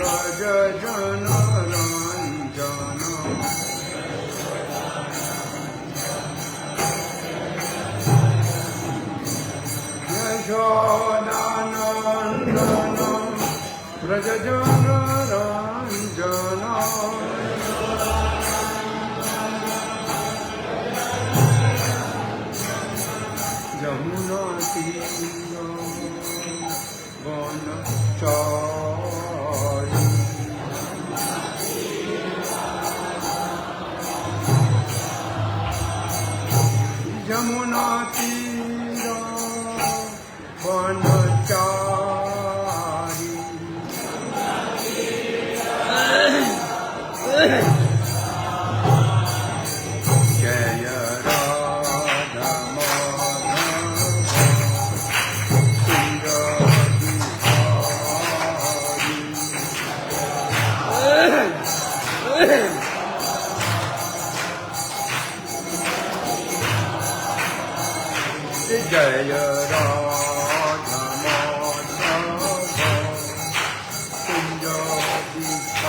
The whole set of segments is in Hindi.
ব্রজ জন রঞ্জন যশোদানন্দন ব্রজ জন রঞ্জন যমুনা তীর বনচরি যমুনা তীর বনচরি জয় রাধা জয় রাধা মাধব কুঞ্জ বিহারী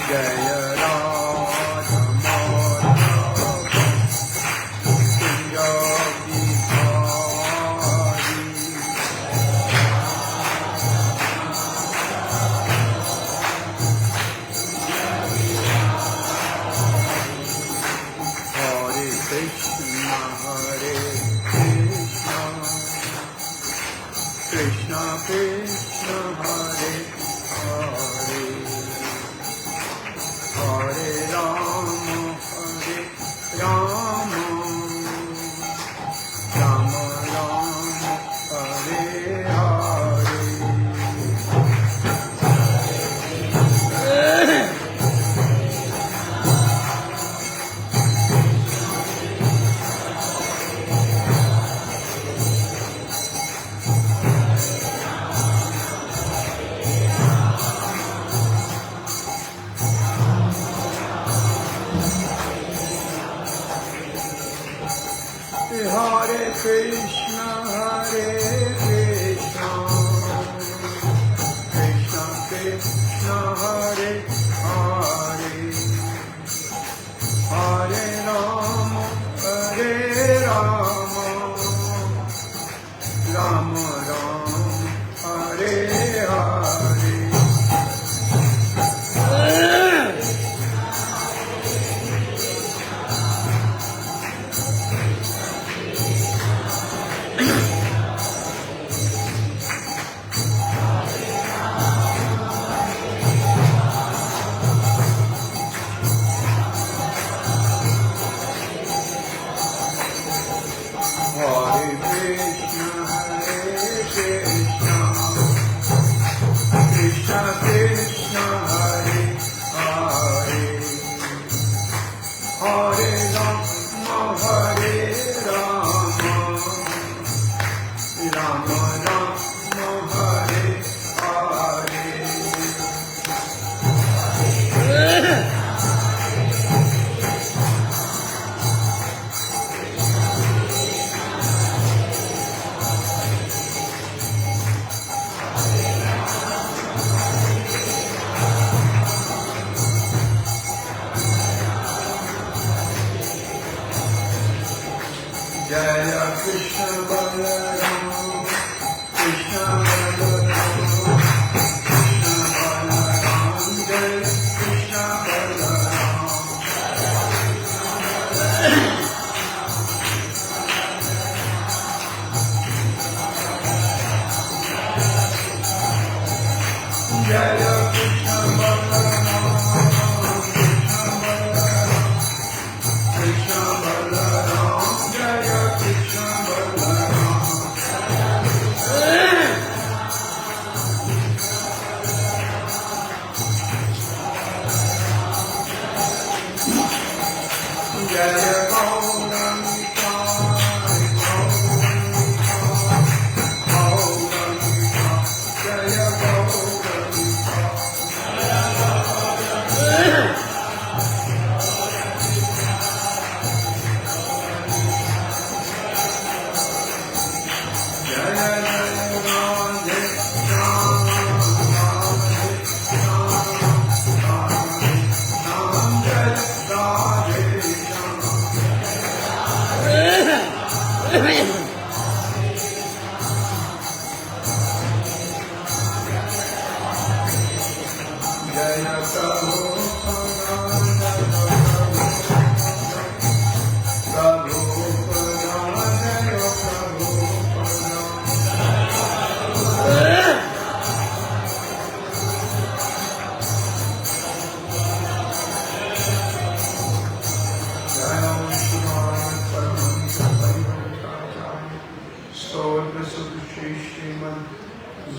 জয় রাধা মাধব কুঞ্জ Bihari Hare Krishna Krishna Krishna Hare Hare Hare Rama Rama Rama Rama Hare Hare Hare Krishna Krishna Krishna Hare Hare Hare Rama Rama Rama Hare Hare Hare Krishna Krishna Krishna Hare Hare Hare Rama Rama Rama Hare Hare Jaya Krishna Balaram Krishna Balaram Krishna Balaram Jaya Krishna Balaram Jaya Krishna Balaram Krishna Balaram Jaya Krishna Balaram Jaya Gauranga Jaya Gauranga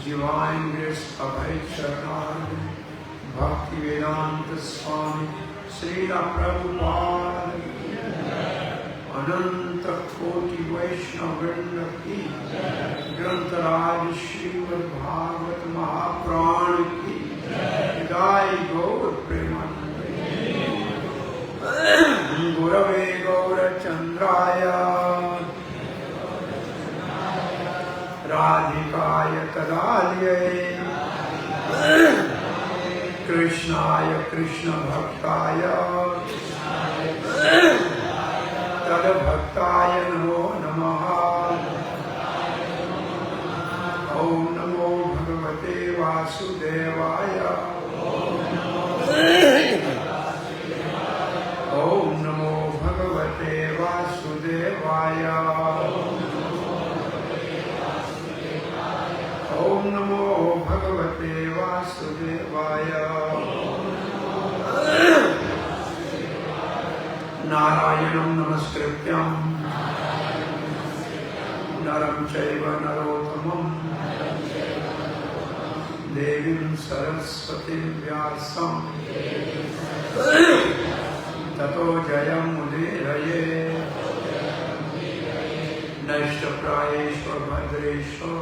Divine Grace Abhay Charanand Bhakti Vedanta Swami Srila Prabhupada Ananta Koti Vaishnavrinda Ki Grantaraj Srimad Bhagavat Mahapran Ki Jai Gaur Premanande Gurave Gaurachandraya Radhikaya Tadalye Krishnaya Krishna Bhaktaya Tad Bhaktaya Namo Namaha Om Namo Bhagavate Vasudevaya Om Namo Bhagavate Vasudevaya Om Namo Bhagavate Vasudevaya Narayanam Namaskrityam Naram Chaiva Narottamam Devim Saraswati Vyasam Tato Jayam Udiraye Nashtaprayeshva Bhadreshva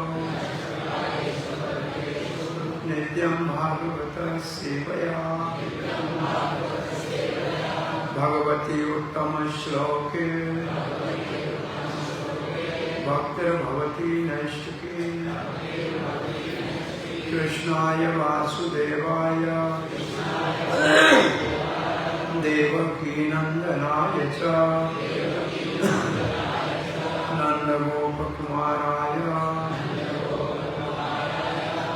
Nityam Bhagavata Sevaya Bhagavati Uttama Shloke Bhaktir Bhavati Naishtaki Krishnaya Vasudevaya Devaki Nandanaya Cha Nanda Gopakumaraya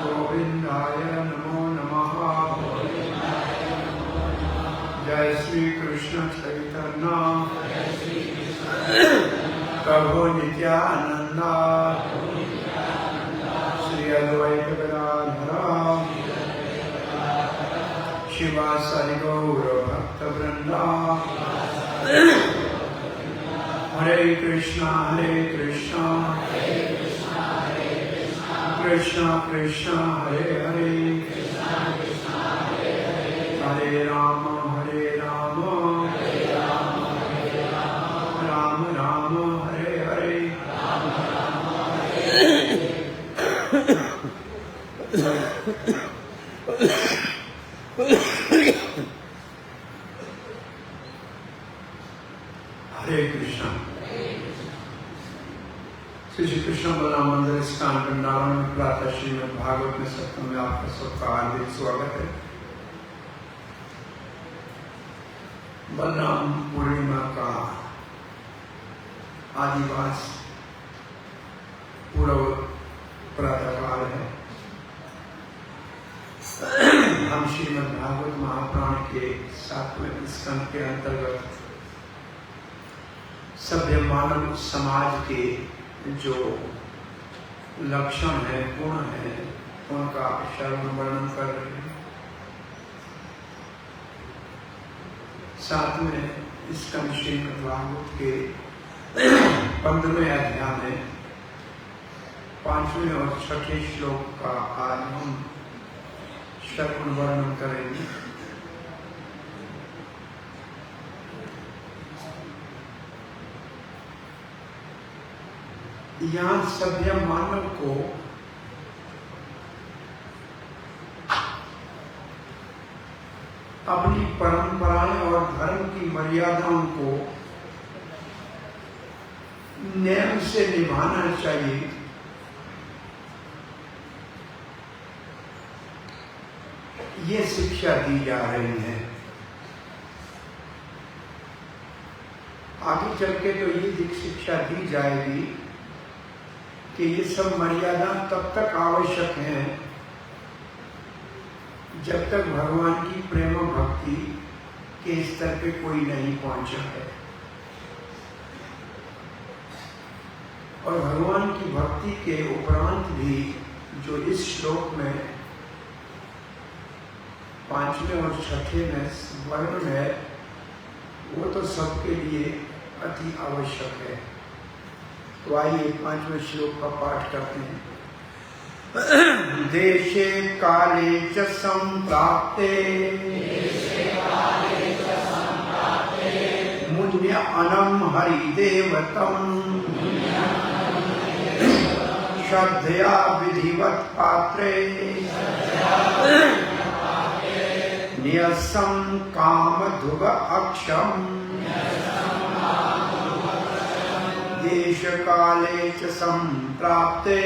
Govindaya Namo Namaha Jai Shri Krishna Chaitanya Prabhu Nityananda Shri Advaita Gadadhara Shiva Sari Gaura Bhakta Vrinda Hare Krishna Krishna Krishna Hare Hare Hare Rama Rama Rama Hare Hare Hare Krishna Shri Krishna Balram मंदिर स्थान वृंदावन में प्रातः श्रीमद् भागवत में सप्तम में आपका सबका हार्दिक स्वागत है। बलराम पूर्णिमा का आदिवास पूर्व प्रातःकाल है। हम श्रीमद् भागवत महापुराण के 7वें स्कंद के अंतर्गत सभ्य मानव समाज के जो लक्षण है, गुण है, उनका श्रवण वर्णन कर रहे हैं। 7वें स्कंद श्रीमद् भागवत के 15वें अध्याय में 5वें और 6ठे श्लोक का आज हम श्रवण वर्णन करेंगे। यहाँ सभ्य मानव को अपनी परंपराएं और धर्म की मर्यादाओं को नियम से निभाना चाहिए। ये शिक्षा दी जा रही है। आगे चल के तो ये शिक्षा दी जाएगी कि ये सब मर्यादा तब तक आवश्यक हैं जब तक भगवान की प्रेम भक्ति के स्तर पे कोई नहीं पहुंचा है। और भगवान की भक्ति के उपरांत भी जो इस श्लोक में 5वें और 6ठे में वर्णन है, वो तो सबके लिए अति आवश्यक है। तो आइए 5वें श्लोक का पाठ करते हैं। देशे काले च संप्राप्ते मुन्य अनम हरिदेवतम श्रद्धया विधिवत पात्रे न्यसं कामधुग अक्षम देश काले च संप्राप्ते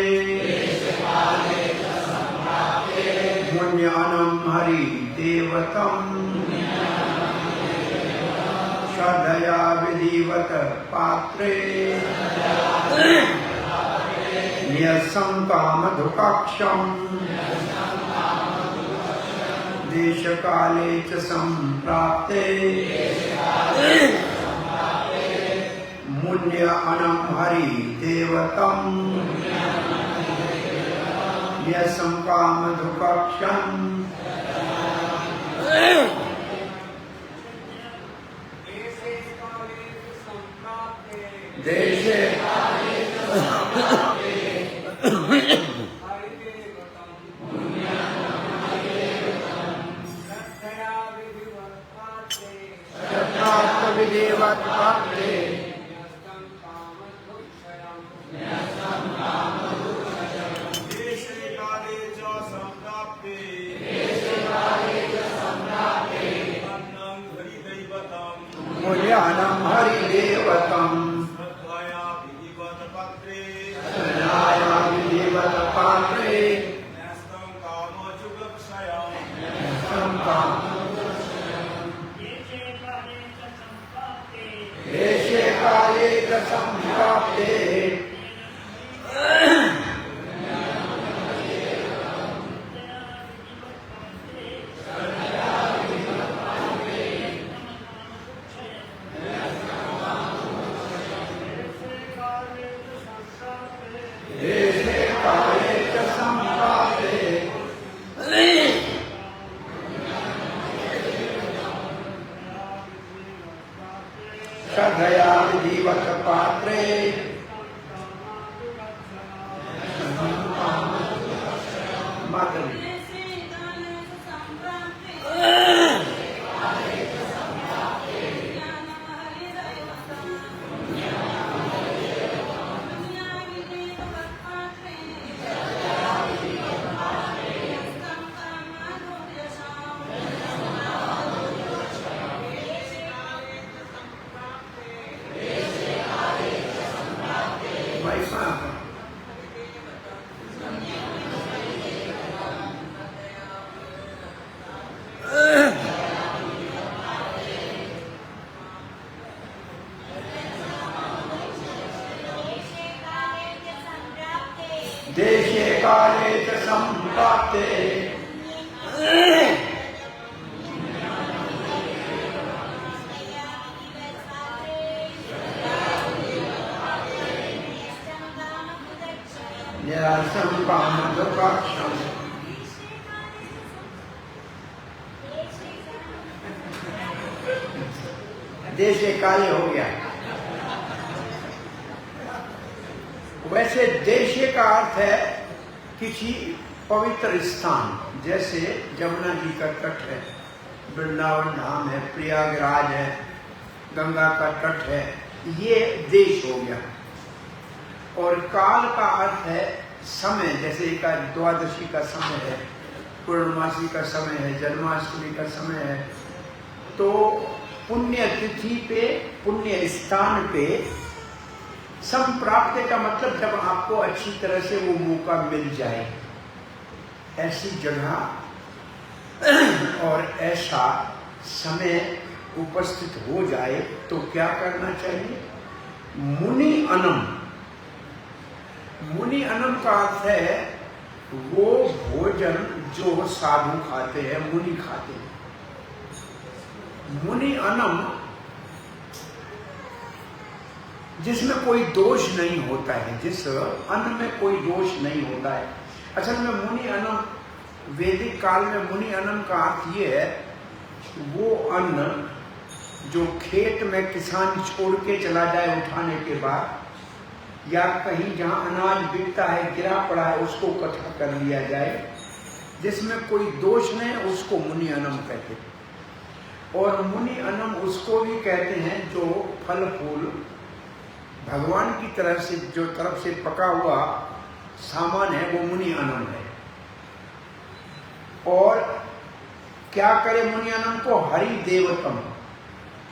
मुन्यानं हरिदेवतं श्रद्धया विधिवत पात्रे न्यसं कामधुकाक्षं देश काले च संप्राप्ते मुन्य अनम हरिदेवतं न्यसं कामधुकाक्षं देशे विधिवत पात्रे मुन्यानं हरिदेवतं श्रद्धया विधिवत पात्रे न्यसं कामधुकाक्षं देशे काले च संप्राप्ते श्रद्धया विधिवत पात्रे देशे काले च संप्राप्ते न्यसं कामधुकाक्षं देशे काले हो गया। वैसे देशे का अर्थ है किसी पवित्र स्थान, जैसे जमुना जी का तट है, वृंदावन धाम है, प्रयागराज है, गंगा का तट है, ये देश हो गया। और काल का अर्थ है समय, जैसे का द्वादशी का समय है, पूर्णमासी का समय है, जन्माष्टमी का समय है। तो पुण्य तिथि पे, पुण्य स्थान पे संप्राप्त का मतलब जब आपको अच्छी तरह से वो मौका मिल जाए, ऐसी जगह और ऐसा समय उपस्थित हो जाए तो क्या करना चाहिए? मुनि अनम। मुनि अनम का अर्थ है वो भोजन जो साधु खाते हैं, मुनि खाते हैं। मुनि अनम जिसमें कोई दोष नहीं होता है, जिस अन्न में कोई दोष नहीं होता है। असल में मुनि अनम, वैदिक काल में मुनि अनम का अर्थ ये है वो अन्न जो खेत में किसान छोड़ के चला जाए उठाने के बाद, या कहीं जहां अनाज बिकता है गिरा पड़ा है उसको इकट्ठा कर लिया जाए, जिसमें कोई दोष नहीं, उसको मुनि अनम कहते हैं। और मुनि अनम उसको भी कहते हैं जो फल फूल भगवान की तरफ से पका हुआ सामान है, वो मुनि अनम है। और क्या करे मुनि अनम को? हरि देवतम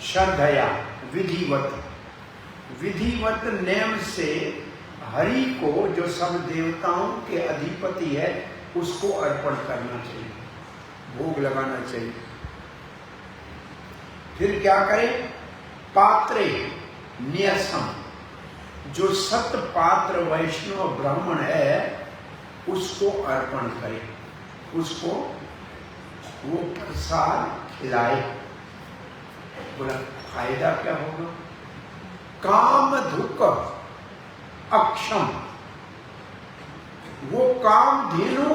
श्रद्धया विधिवत नेम से हरि को, जो सब देवताओं के अधिपति है, उसको अर्पण करना चाहिए, भोग लगाना चाहिए। फिर क्या करे? पात्रे न्यसम, जो सत पात्र वैष्णव ब्राह्मण है उसको अर्पण करे, उसको वो प्रसाद खिलाए। बोला फायदा क्या होगा? काम धुक अक्षम, वो काम धेनु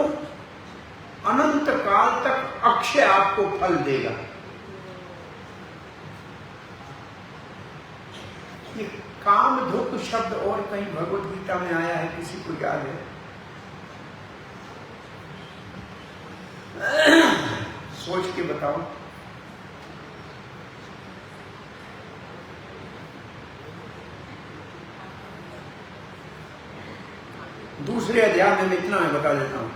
अनंत काल तक अक्षय आपको फल देगा। ये काम धुक शब्द और कहीं भगवत गीता में आया है, किसी को याद है? सोच के बताओ। दूसरे अध्याय में इतना मैं बता देता हूं।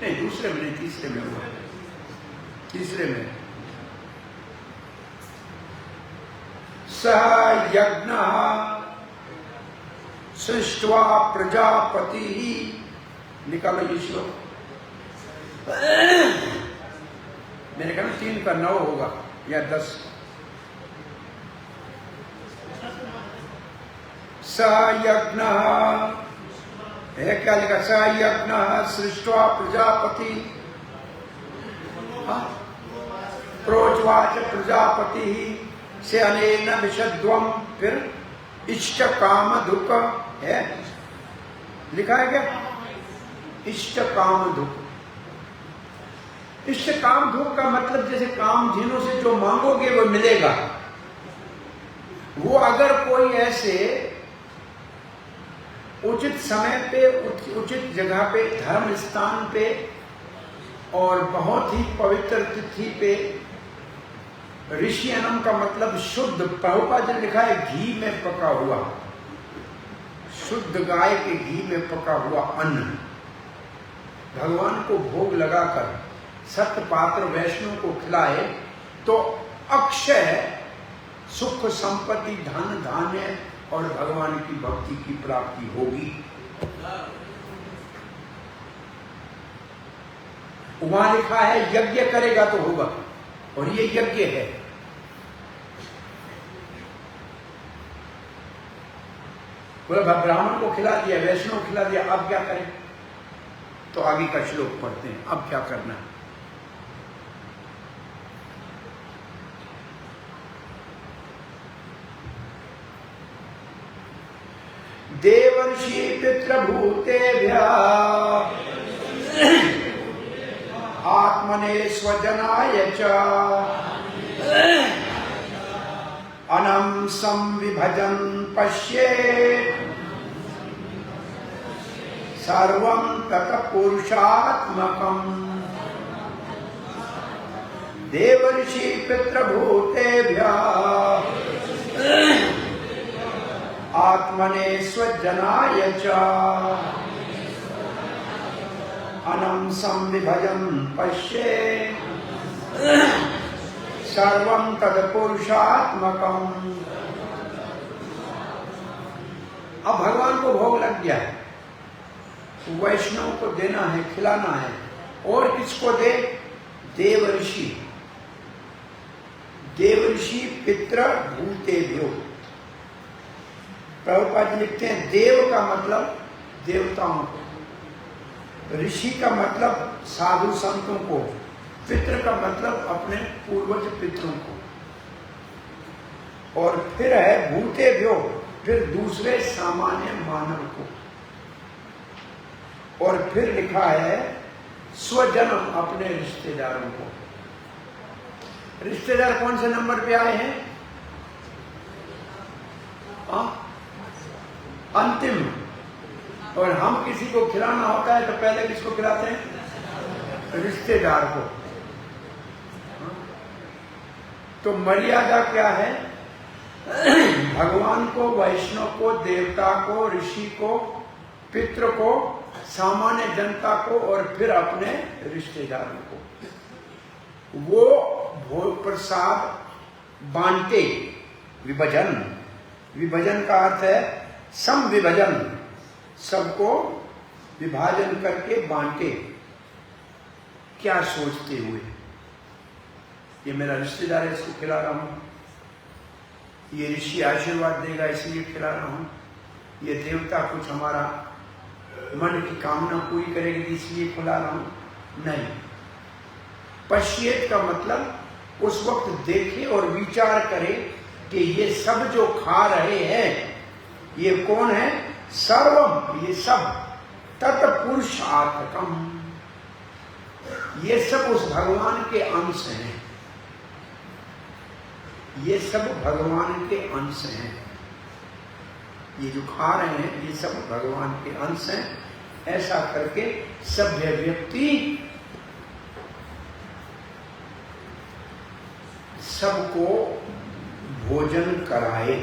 नहीं, दूसरे में नहीं, तीसरे में हुआ। तीसरे में स यज्ञ सृष्ट्वा प्रजापति, निकालो ये श्लोक। मैंने कहा 3 का 9 होगा या 10। स यज्ञ है, क्या लिखा? स यज्ञ सृष्ट्वा प्रजापति, प्रोचवाच प्रजापति से अनेन विशद्वम, फिर इष्ट काम दुख है, लिखा है क्या? इष्ट काम दुख। इष्ट काम दुख का मतलब जैसे काम जिन्हों से जो मांगोगे वो मिलेगा। वो अगर कोई ऐसे उचित समय पे, उचित जगह पे, धर्म स्थान पे और बहुत ही पवित्र तिथि पे, ऋषि अनम का मतलब शुद्ध, प्रभुपाद ने लिखा है घी में पका हुआ, शुद्ध गाय के घी में पका हुआ अन्न भगवान को भोग लगाकर सत्य पात्र वैष्णव को खिलाए तो अक्षय सुख संपत्ति धन धान्य और भगवान की भक्ति की प्राप्ति होगी। वहां लिखा है यज्ञ करेगा तो होगा, और ये यज्ञ है। बोला ब्राह्मण को खिला दिया, वैष्णव को खिला दिया, अब क्या करें? तो आगे का श्लोक पढ़ते हैं, अब क्या करना है। देवर्षि पितृभूतेभ्यः आत्मने स्वजनाय च अनं संविभजन पश्येत् सर्वं तत् पुरुषात्मकम्। देवर्षि पितृभूतेभ्यः आत्मने स्वजनाय च अनं संविभजन पश्येत् सर्वं तत्पुरुषात्मकम्। अब भगवान को भोग लग गया है, वैष्णव को देना है, खिलाना है। और किसको दे? देवर्षि, देवर्षि पितृ भूतेभ्यो। प्रभुपाद लिखते हैं देव का मतलब देवताओं को, ऋषि का मतलब साधु संतों को, पितृ का मतलब अपने पूर्वज पितरों को, और फिर है भूतेभ्यो, फिर दूसरे सामान्य मानव को, और फिर लिखा है स्वजन, अपने रिश्तेदारों को। रिश्तेदार कौन से नंबर पे आए हैं? हाँ अंतिम। और हम किसी को खिलाना होता है तो पहले किसको खिलाते हैं? रिश्तेदार को। तो मर्यादा क्या है? भगवान को, वैष्णव को, देवता को, ऋषि को, पितृ को, सामान्य जनता को और फिर अपने रिश्तेदारों को वो भोग प्रसाद बांटे। विभजन, विभजन का अर्थ है सम विभजन, सबको विभाजन करके बांटे। क्या सोचते हुए? ये मेरा रिश्तेदार है, इसको खिला रहा हूं। ये ऋषि आशीर्वाद देगा इसलिए खिला रहा हूं। ये देवता कुछ हमारा मन की कामना पूरी करेगी इसलिए खिला रहा हूं। नहीं, पश्येत का मतलब उस वक्त देखे और विचार करे कि ये सब जो खा रहे हैं ये कौन है? सर्वम, ये सब तत्पुरुषार्थकम, ये सब उस भगवान के अंश हैं। ये सब भगवान के अंश हैं। ये जो खा रहे हैं ये सब भगवान के अंश हैं। ऐसा करके सभ्य व्यक्ति सबको भोजन कराए।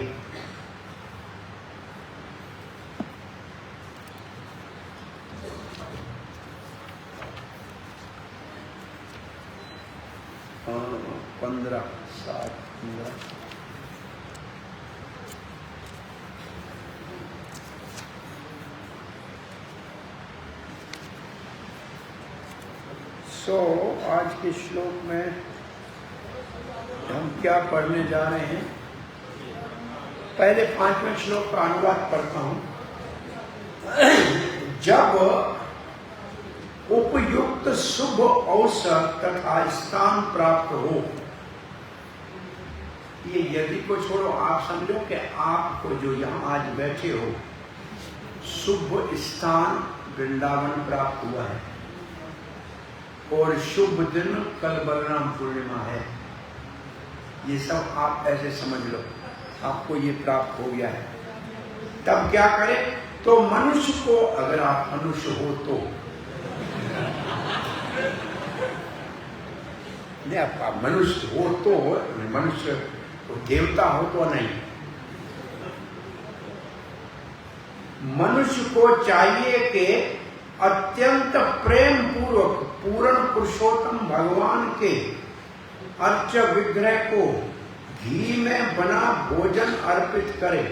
हाँ, 15, 7, 15। आज के श्लोक में हम क्या पढ़ने जा रहे हैं? पहले 5वें श्लोक का अनुवाद पढ़ता हूं। जब उपयुक्त शुभ अवसर तथा स्थान प्राप्त हो, ये यदि को छोड़ो, आप समझो कि आपको जो यहाँ आज बैठे हो शुभ स्थान वृंदावन प्राप्त हुआ है और शुभ दिन कल बलराम पूर्णिमा है। ये सब आप ऐसे समझ लो, आपको ये प्राप्त हो गया है। तब क्या करें? तो मनुष्य को, अगर आप मनुष्य हो तो, नहीं आप मनुष्य हो तो, मनुष्य तो देवता हो तो नहीं। मनुष्य को चाहिए कि अत्यंत प्रेम पूर्वक पूर्ण पुरुषोत्तम भगवान के अर्च विग्रह को घी में बना भोजन अर्पित करे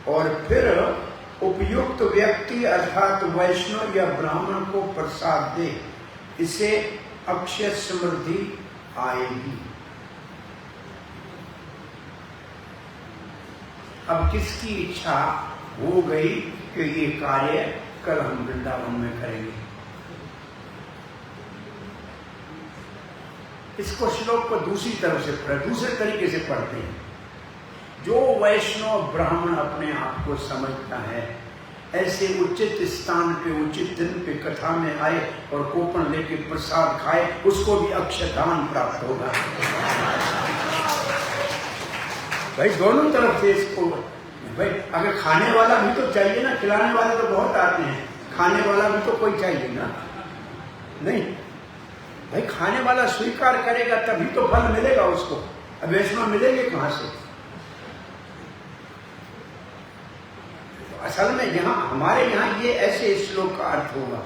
और फिर उपयुक्त व्यक्ति अर्थात वैष्णव या ब्राह्मण को प्रसाद दे। इसे अक्षय समृद्धि आएगी। अब किसकी इच्छा हो गई कि ये कार्य कल हम वृंदावन में करेंगे? इसको श्लोक को दूसरी तरफ से दूसरे तरीके से पढ़ते हैं। जो वैष्णव ब्राह्मण अपने आप को समझता है, ऐसे उचित स्थान पे उचित दिन पे कथा में आए और कोपन लेके प्रसाद खाए, उसको भी अक्षयदान प्राप्त होगा। भाई दोनों तरफ से इसको, भाई अगर खाने वाला भी तो चाहिए ना, खिलाने वाले तो बहुत आते हैं, खाने वाला भी तो कोई चाहिए ना। नहीं भाई, खाने वाला स्वीकार करेगा तभी तो फल मिलेगा उसको। अब वैष्णव मिलेंगे कहां से? तो असल में यहाँ हमारे यहाँ ये ऐसे श्लोक का अर्थ होगा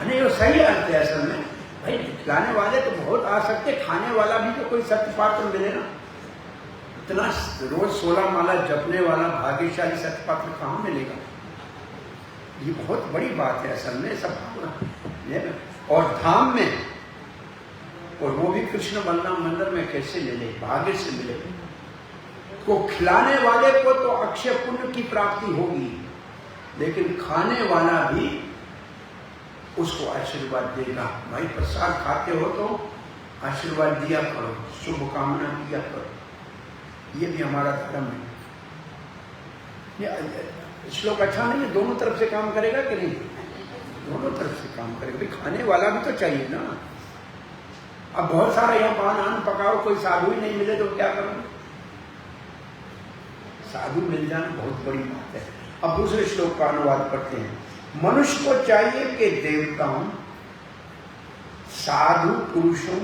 नहीं, वो सही अर्थ है असल में। भाई खिलाने वाले तो बहुत आ सकते, खाने वाला भी तो कोई सत्यपात्र मिले ना। इतना रोज 16 माला जपने वाला भाग्यशाली सत्यपात्र कहाँ मिलेगा? ये बहुत बड़ी बात है असल में सब। और धाम में, और वो भी कृष्ण बलराम मंदिर में कैसे मिले? भाग्य से मिले। को खिलाने वाले को तो अक्षय पुण्य की प्राप्ति होगी, लेकिन खाने वाला भी उसको आशीर्वाद देगा। भाई प्रसाद खाते हो तो आशीर्वाद दिया करो, शुभकामना दिया करो। ये भी हमारा धर्म है। ये श्लोक अच्छा नहीं है? दोनों तरफ से काम करेगा कि नहीं? दोनों तरफ से काम करेगा। भाई खाने वाला भी तो चाहिए ना। अब बहुत सारा यहाँ पान आन पकाओ, कोई साधु ही नहीं मिले तो क्या करोगे? साधु मिल जाना बहुत बड़ी बात है। अब दूसरे श्लोक का अनुवाद करते हैं। मनुष्य को चाहिए कि देवताओं, साधु पुरुषों,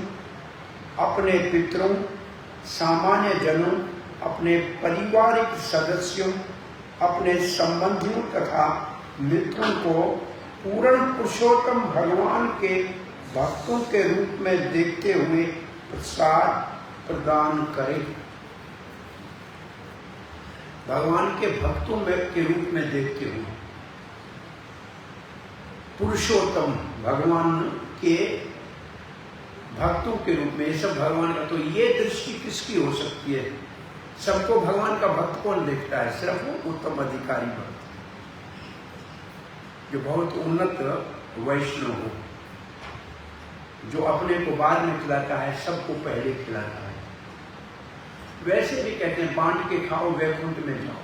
अपने पितरों, सामान्य जनों, अपने पारिवारिक सदस्यों, अपने संबंधियों तथा मित्रों को पूर्ण पुरुषोत्तम भगवान के भक्तों के रूप में देखते हुए प्रसाद प्रदान करे। भगवान के भक्तों में के रूप में देखते हुए, पुरुषोत्तम भगवान के भक्तों के रूप में, ये सब भगवान का। तो ये दृष्टि किसकी हो सकती है? सबको भगवान का भक्त कौन देखता है? सिर्फ वो उत्तम अधिकारी भक्त जो बहुत उन्नत वैष्णव हो, जो अपने को बाद में खिलाता है, सबको पहले खिलाता है। वैसे भी कहते हैं बांट के खाओ वैकुंठ में जाओ,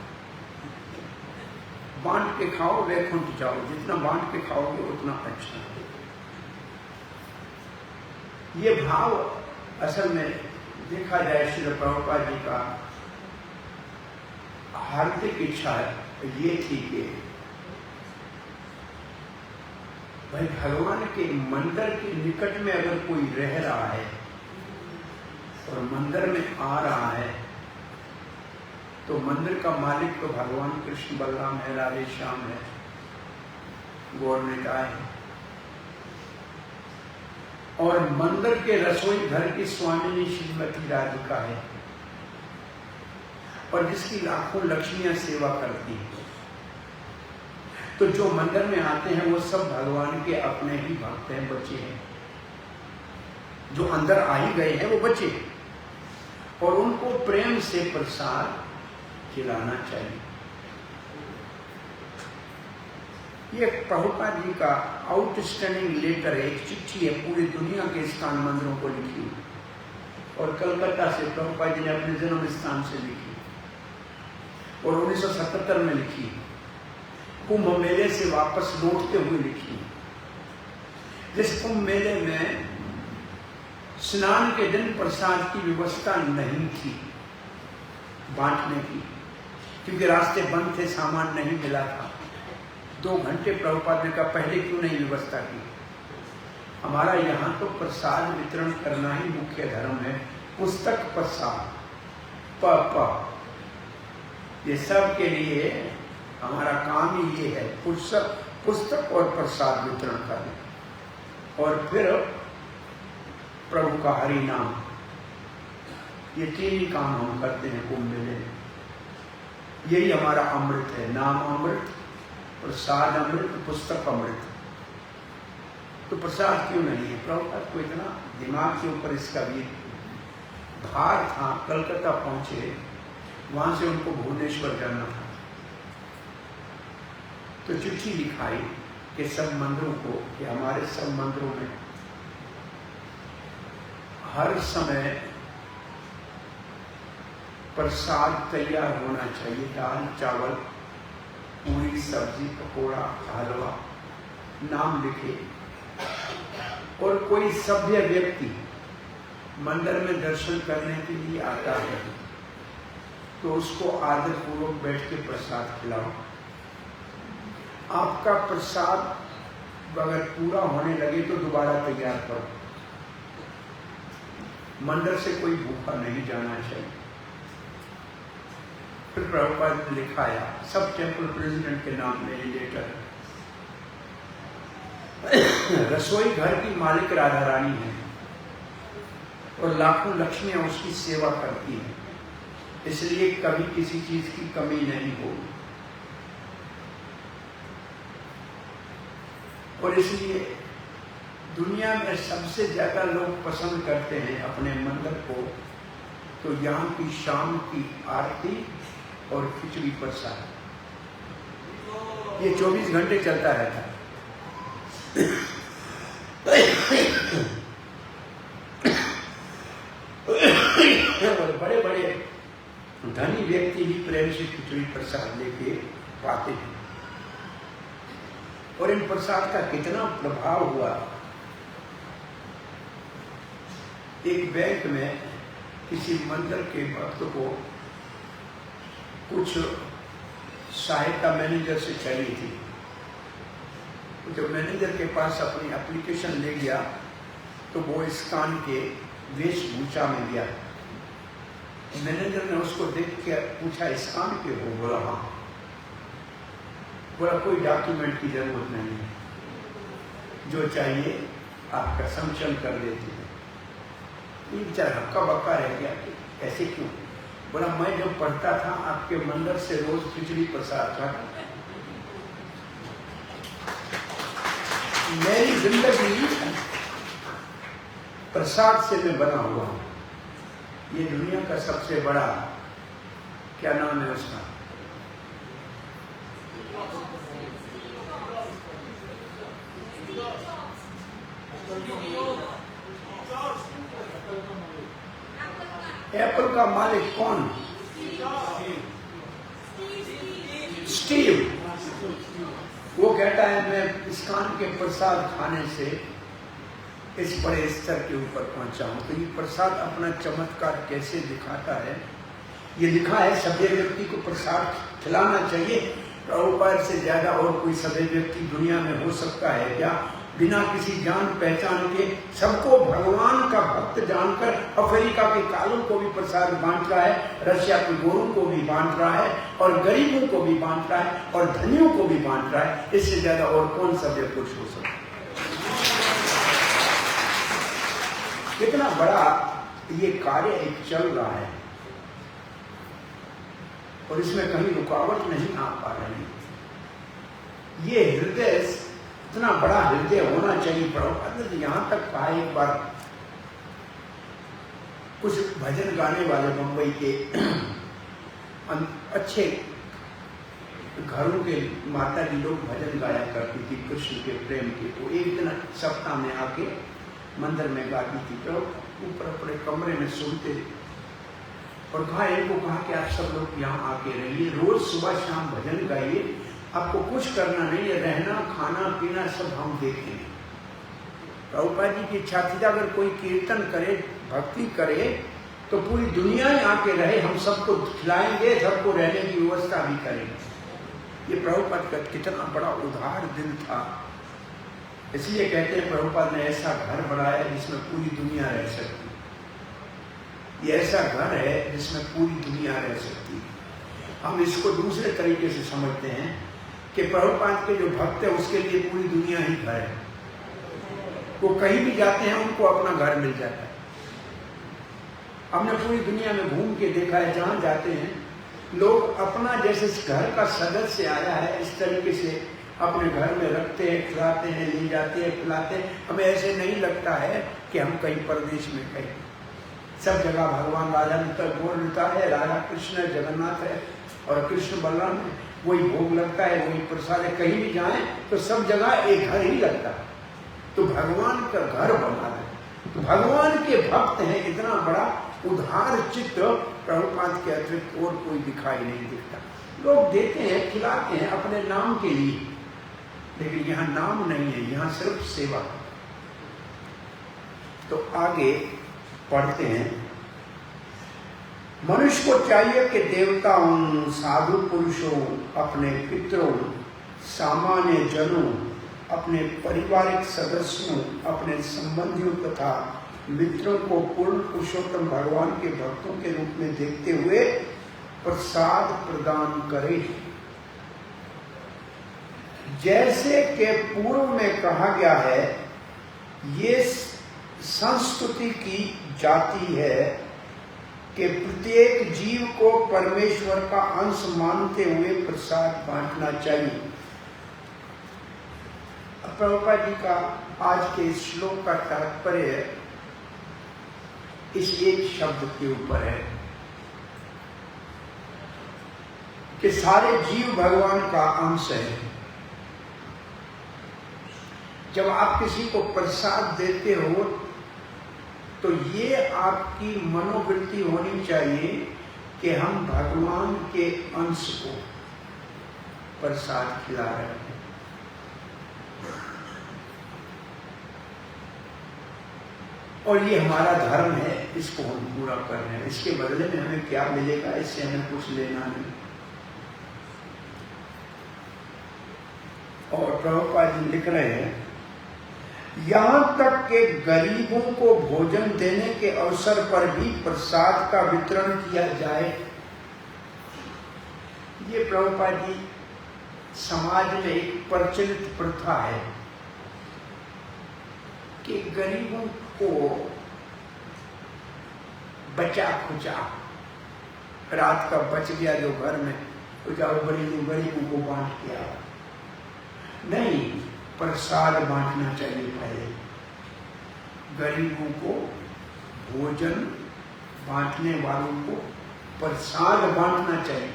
बांट के खाओ वैकुंठ जाओ। जितना बांट के खाओगे उतना अच्छा है। ये भाव असल में देखा जाए श्री प्रभुपाद जी का हार्दिक इच्छा ये थी कि भाई भगवान के मंदिर के निकट में अगर कोई रह रहा है और मंदिर में आ रहा है तो मंदिर का मालिक तो भगवान कृष्ण बलराम है, राधे श्याम है, गौर निताय है। और मंदिर के रसोई घर की स्वामिनी श्रीमती राधिका है और जिसकी लाखों लक्ष्मियां सेवा करती हैं। तो जो मंदिर में आते हैं वो सब भगवान के अपने ही भक्त हैं, बच्चे हैं। जो अंदर आ ही गए हैं वो बच्चे, और उनको प्रेम से प्रसाद खिलाना चाहिए। ये प्रभुपाद जी का आउटस्टैंडिंग लेटर है, एक चिट्ठी है पूरी दुनिया के स्थान मंदिरों को लिखी, और कलकत्ता से प्रभुपाद जी ने अपने जन्म स्थान से लिखी और 1977 में लिखी, कुंभ मेले से वापस लौटते हुए लिखी। जिस कुंभ मेले में स्नान के दिन प्रसाद की व्यवस्था नहीं थी बांटने की, क्योंकि रास्ते बंद थे, सामान नहीं मिला था। 2 घंटे प्रभुपाद ने कहा पहले क्यों नहीं व्यवस्था की? हमारा यहाँ तो प्रसाद वितरण करना ही मुख्य धर्म है। पुस्तक प्रसाद प ये सब के लिए हमारा काम ही ये है, पुस्तक और प्रसाद वितरण करना, और फिर प्रभु का हरि नाम। ये 3 ही काम हम करते हैं कुंभ मेले में। यही हमारा अमृत है, नाम अमृत, प्रसाद अमृत, पुस्तक अमृत। तो प्रसाद क्यों नहीं है? प्रभुपाद को इतना दिमाग के ऊपर इसका भी भार था। कलकत्ता पहुंचे, वहां से उनको भुवनेश्वर जाना था, तो चिट्ठी लिखाई कि सब मंदिरों को, कि हमारे सब मंदिरों में हर समय प्रसाद तैयार होना चाहिए। दाल चावल, पूरी सब्जी, पकोड़ा, हलवा, नाम लिखे। और कोई सभ्य व्यक्ति मंदिर में दर्शन करने के लिए आता है तो उसको आदर पूर्वक बैठ के प्रसाद खिलाओ। आपका प्रसाद अगर पूरा होने लगे तो दोबारा तैयार करो। मंदिर से कोई भूखा नहीं जाना चाहिए। फिर प्रभुपाद ने लिखाया, सब टेम्पल प्रेसिडेंट के नाम में ये लेटर। रसोई घर की मालिक राधा रानी है और लाखों लक्ष्मियां उसकी सेवा करती हैं, इसलिए कभी किसी चीज की कमी नहीं होगी। और इसलिए दुनिया में सबसे ज्यादा लोग पसंद करते हैं अपने मंदिर को, तो यहाँ की शाम की आरती और खिचड़ी प्रसाद, ये 24 घंटे चलता रहता है। और बड़े बड़े धनी व्यक्ति भी प्रेम से खिचड़ी प्रसाद लेके पाते हैं। और इन प्रसाद का कितना प्रभाव हुआ। एक बैंक में किसी मंदिर के भक्त को कुछ सहायता मैनेजर से चाहिए थी। जब मैनेजर के पास अपनी एप्लीकेशन ले गया तो वो इस्कान के वेशभूषा में गया। मैनेजर ने उसको देख के पूछा, इस्कान के हो? बोला हाँ। बोला कोई डॉक्यूमेंट की जरूरत नहीं है, जो चाहिए आपका संचलन कर देते हैं। ये बेचारा हक्का बक्का रह गया, ऐसे क्यों? बोला मैं जब पढ़ता था आपके मंदिर से रोज खिचड़ी प्रसाद था। मेरी जिंदगी प्रसाद से मैं बना हुआ हूं। ये दुनिया का सबसे बड़ा, क्या नाम है उसका, एप्पल का मालिक कौन? स्टीव। वो कहता है मैं इस्कान के प्रसाद खाने से इस बड़े स्तर के ऊपर पहुंचा हूं। तो ये प्रसाद अपना चमत्कार कैसे दिखाता है? ये लिखा है सभ्य व्यक्ति को प्रसाद खिलाना चाहिए। प्रभुपाद से ज्यादा और कोई सभ्य व्यक्ति दुनिया में हो सकता है क्या? बिना किसी जान पहचान के सबको भगवान का भक्त जानकर अफ्रीका के कालों को भी प्रसाद बांट रहा है, रशिया के गोरों को भी बांट रहा है, और गरीबों को भी बांट रहा है, और धनियों को भी बांट रहा है। इससे ज्यादा और कौन सभ्य पुरुष हो सकता है? कितना बड़ा ये कार्य एक चल रहा है और इसमें कहीं रुकावट नहीं आ पा रही। ये हृदय, इतना बड़ा हृदय होना चाहिए। प्रभुपाद ने यहां तक कहा, एक बार कुछ भजन गाने वाले मुंबई के अच्छे घरों के माता जी लोग भजन गाया करती थी कृष्ण के प्रेम के। तो एक दिन सप्ताह में आके मंदिर में गाती थी। तो ऊपर अपने कमरे में सुनते और इनको कहा कि आप सब लोग यहाँ आके रहिए, रोज सुबह शाम भजन गाइए, आपको कुछ करना नहीं है, रहना खाना पीना सब हम देखेंगे। प्रभुपाद जी की इच्छा थी अगर कोई कीर्तन करे, भक्ति करे तो पूरी दुनिया ही आके रहे, हम सबको खिलाएंगे, सबको रहने की व्यवस्था भी करेंगे। ये प्रभुपाद का कितना बड़ा उदार दिल था। इसलिए कहते हैं प्रभुपाद ने ऐसा घर बनाया जिसमें पूरी दुनिया रह सकती। ये ऐसा घर है जिसमें पूरी दुनिया रह सकती है। हम इसको दूसरे तरीके से समझते हैं कि प्रभुपाद के जो भक्त है उसके लिए पूरी दुनिया ही घर है। वो कहीं भी जाते हैं उनको अपना घर मिल जाता है। हमने पूरी दुनिया में घूम के देखा है, जहां जाते हैं लोग अपना जैसे घर का सदस्य आया है इस तरीके से अपने घर में रखते हैं, खिलाते हैं, ले जाते हैं, खिलाते हैं। हमें ऐसे नहीं लगता है कि हम कहीं परदेश में कहीं। सब जगह भगवान राजा मिलता है, राधा कृष्ण है, जगन्नाथ है और कृष्ण बलराम है, वही भोग लगता है, वही प्रसाद है। कहीं भी जाएं तो सब जगह एक घर ही लगता है। तो भगवान का घर बना है, तो भगवान के भक्त हैं। इतना बड़ा उदार चित्र प्रभुपाद के अतिरिक्त और कोई दिखाई नहीं दिखता। लोग देते हैं, खिलाते हैं अपने नाम के लिए, लेकिन यहाँ नाम नहीं है, यहाँ सिर्फ सेवा। तो आगे पढ़ते हैं, मनुष्य को चाहिए कि देवताओं, साधु पुरुषों, अपने पितरों, सामान्य जनों, अपने पारिवारिक सदस्यों, अपने संबंधियों तथा मित्रों को पूर्ण पुरुषोत्तम भगवान के भक्तों के रूप में देखते हुए प्रसाद प्रदान करे। जैसे कि पूर्व में कहा गया है, ये संस्कृति की जाति है कि प्रत्येक जीव को परमेश्वर का अंश मानते हुए प्रसाद बांटना चाहिए। प्रभुपाद जी का आज के इस श्लोक का तात्पर्य इस एक शब्द के ऊपर है कि सारे जीव भगवान का अंश है। जब आप किसी को प्रसाद देते हो तो ये आपकी मनोवृत्ति होनी चाहिए कि हम भगवान के अंश को प्रसाद खिला रहे हैं। और ये हमारा धर्म है, इसको हम पूरा कर रहे हैं। इसके बदले में हमें क्या मिलेगा, इससे हमें कुछ लेना नहीं। प्रभुपाद जी लिख रहे हैं, यहां तक कि गरीबों को भोजन देने के अवसर पर भी प्रसाद का वितरण किया जाए। ये प्रभुपाद जी समाज में एक प्रचलित प्रथा है कि गरीबों को बचा खुचा, रात का बच गया जो घर में, तो जाओ गरीबों को बांट के आओ। नहीं, प्रसाद बांटना चाहिए। पहले गरीबों को भोजन बांटने वालों को प्रसाद बांटना चाहिए।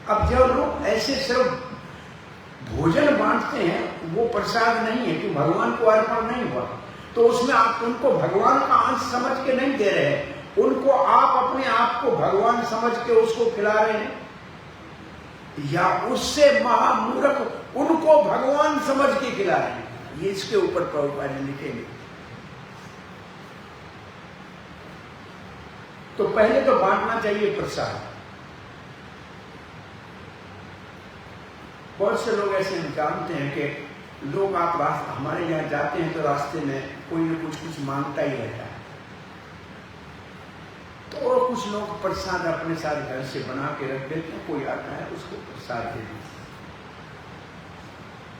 अब जब लोग ऐसे सिर्फ भोजन बांटते हैं, वो प्रसाद नहीं है कि भगवान को अर्पण नहीं हुआ, तो उसमें आप उनको भगवान का अंश समझ के नहीं दे रहे हैं, उनको आप अपने आप को भगवान समझ के उसको खिला रहे हैं, या उससे महामूर्ख उनको भगवान समझ के खिला रहे हैं। ये इसके ऊपर प्रभुपाद जी लिखेंगे। तो पहले तो बांटना चाहिए प्रसाद। बहुत से लोग ऐसे हम जानते हैं कि लोग आप रास्ते हमारे यहाँ जाते हैं तो रास्ते में कोई न कुछ मांगता ही रहता है, तो कुछ लोग प्रसाद अपने साथ घर से बना के रख देते हैं, कोई आता है उसको प्रसाद दे देते।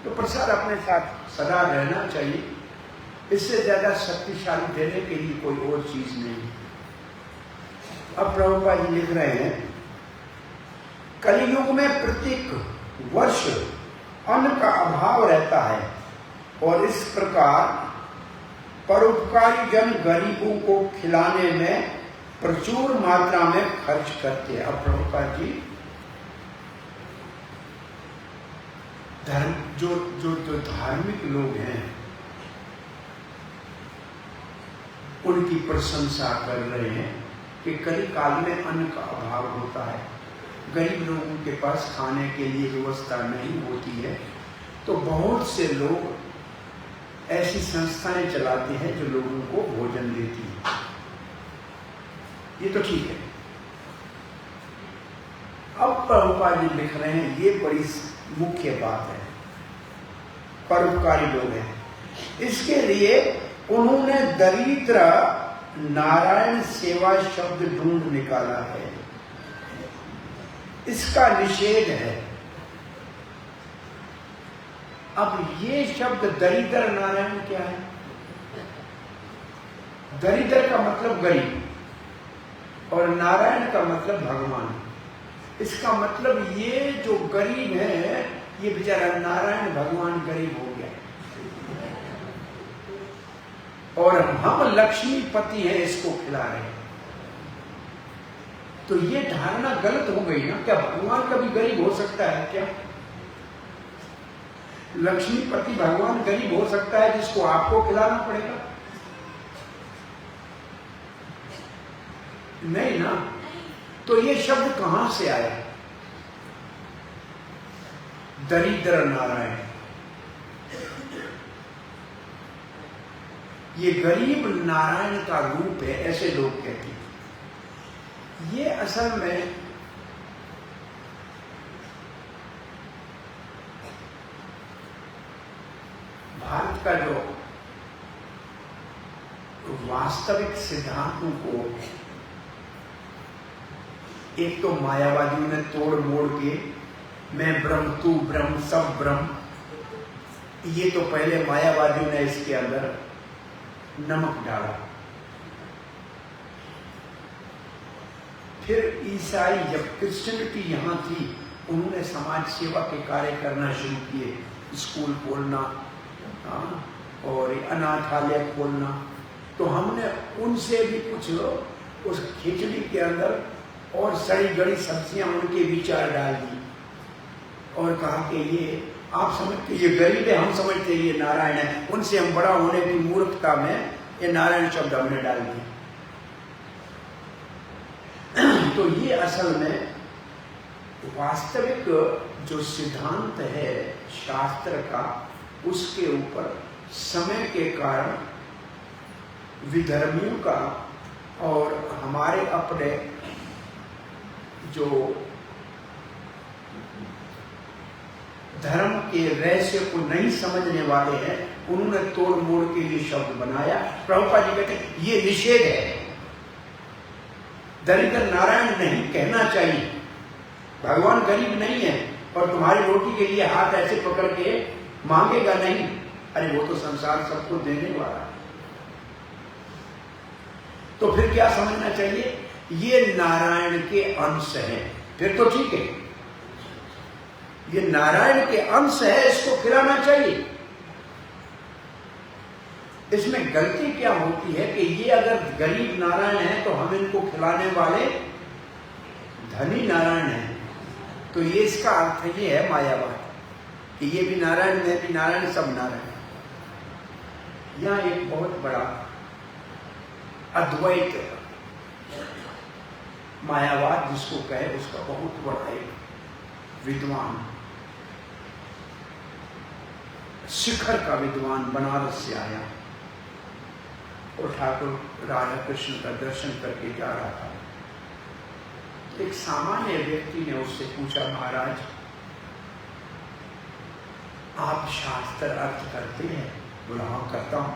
तो प्रसाद अपने साथ सदा रहना चाहिए, इससे ज्यादा शक्तिशाली देने के लिए कोई और चीज नहीं। अब प्रभुपाद जी लिख रहे हैं, कलियुग में प्रत्येक वर्ष अन्न का अभाव रहता है और इस प्रकार परोपकारी जन गरीबों को खिलाने में प्रचुर मात्रा में खर्च करते हैं। अब प्रभुपाद जी जो धार्मिक लोग हैं उनकी प्रशंसा कर रहे हैं कि कली काल में अन्न का अभाव होता है, गरीब लोगों के पास खाने के लिए व्यवस्था नहीं होती है, तो बहुत से लोग ऐसी संस्थाएं चलाते हैं जो लोगों को भोजन देती है। ये तो ठीक है। अब प्रभुपाद जी लिख रहे हैं, ये बड़ी मुख्य बात है, परोपकारी लोग हैं, इसके लिए उन्होंने दरिद्र नारायण सेवा शब्द ढूंढ निकाला है। इसका निषेध है। अब ये शब्द दरिद्र नारायण क्या है? दरिद्र का मतलब गरीब और नारायण का मतलब भगवान। इसका मतलब ये जो गरीब है, ये बेचारा नारायण भगवान गरीब हो गया और हम लक्ष्मीपति हैं, इसको खिला रहे हैं। तो ये धारणा गलत हो गई ना। क्या भगवान कभी गरीब हो सकता है? क्या लक्ष्मीपति भगवान गरीब हो सकता है जिसको आपको खिलाना पड़ेगा? नहीं ना। तो ये शब्द कहां से आया? दरिद्र नारायण। ये गरीब नारायण का रूप है, ऐसे लोग कहते हैं। ये असल में भारत का जो वास्तविक सिद्धांतों को एक तो मायावादियों ने तोड़ मोड़ के, मैं ब्रह्म तू ब्रह्म सब ब्रह्म, ये तो पहले मायावादियों ने इसके अंदर नमक डाला। फिर ईसाई, जब क्रिश्चियनिटी यहाँ थी, उन्होंने समाज सेवा के कार्य करना शुरू किए, स्कूल खोलना और अनाथालय खोलना। तो हमने उनसे भी कुछ उस खिचड़ी के अंदर और सड़ी गड़ी सब्जियां उनके विचार डाल दी और कहा कि ये आप समझते ये गरीब है, हम समझते ये नारायण है। उनसे हम बड़ा होने की मूर्खता में ये नारायण शब्द हमने डाल दिया। तो ये असल में वास्तविक जो सिद्धांत है शास्त्र का, उसके ऊपर समय के कारण विधर्मियों का और हमारे अपने जो धर्म के रहस्य को नहीं समझने वाले हैं, उन्होंने तोड़ मोड़ के ये शब्द बनाया। प्रभुपाद जी कहते हैं ये निषेध है, दरिद्र नारायण नहीं कहना चाहिए। भगवान गरीब नहीं है और तुम्हारी रोटी के लिए हाथ ऐसे पकड़ के मांगेगा नहीं। अरे वो तो संसार सबको देने वाला है। तो फिर क्या समझना चाहिए? ये नारायण के अंश है, फिर तो ठीक है, ये नारायण के अंश है, इसको खिलाना चाहिए। इसमें गलती क्या होती है कि ये अगर गरीब नारायण है तो हम इनको खिलाने वाले धनी नारायण हैं, तो ये इसका अर्थ ये है मायावाद कि ये भी नारायण, मैं भी नारायण, सब नारायण। यहां एक बहुत बड़ा अद्वैत मायावाद जिसको कहे, उसका बहुत बड़ा एक विद्वान, शिखर का विद्वान बनारस से आया और ठाकुर राधा कृष्ण का दर्शन करके जा रहा था। एक सामान्य व्यक्ति ने उससे पूछा, महाराज आप शास्त्र अर्थ करते हैं? बोला हाँ करता हूं।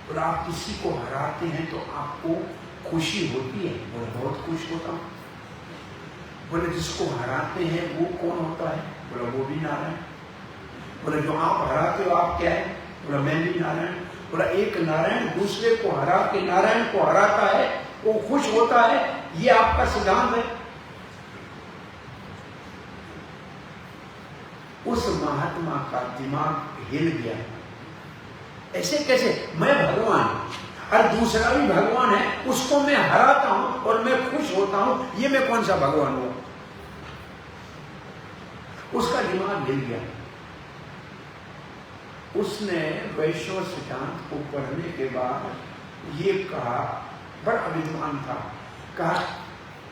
बोला आप किसी को हराते हैं तो आपको खुशी होती है? बोला बहुत खुश होता हूं। बोले जिसको हराते हैं वो कौन होता है? बोला वो भी नारायण। बोला जो आप हराते हो आप क्या है? बोला मैं भी नारायण। बोला एक नारायण दूसरे को हरा के नारायण को हराता है, वो खुश होता है, ये आपका सिद्धांत है? उस महात्मा का दिमाग हिल गया। ऐसे कैसे? मैं भगवान और दूसरा भी भगवान है, उसको मैं हराता हूं और मैं खुश होता हूं, ये मैं कौन सा भगवान हुआ? उसका दिमाग हिल गया। उसने वैष्णव सिद्धांत को पढ़ने के बाद ये कहा, बड़ा विद्वान था, कहा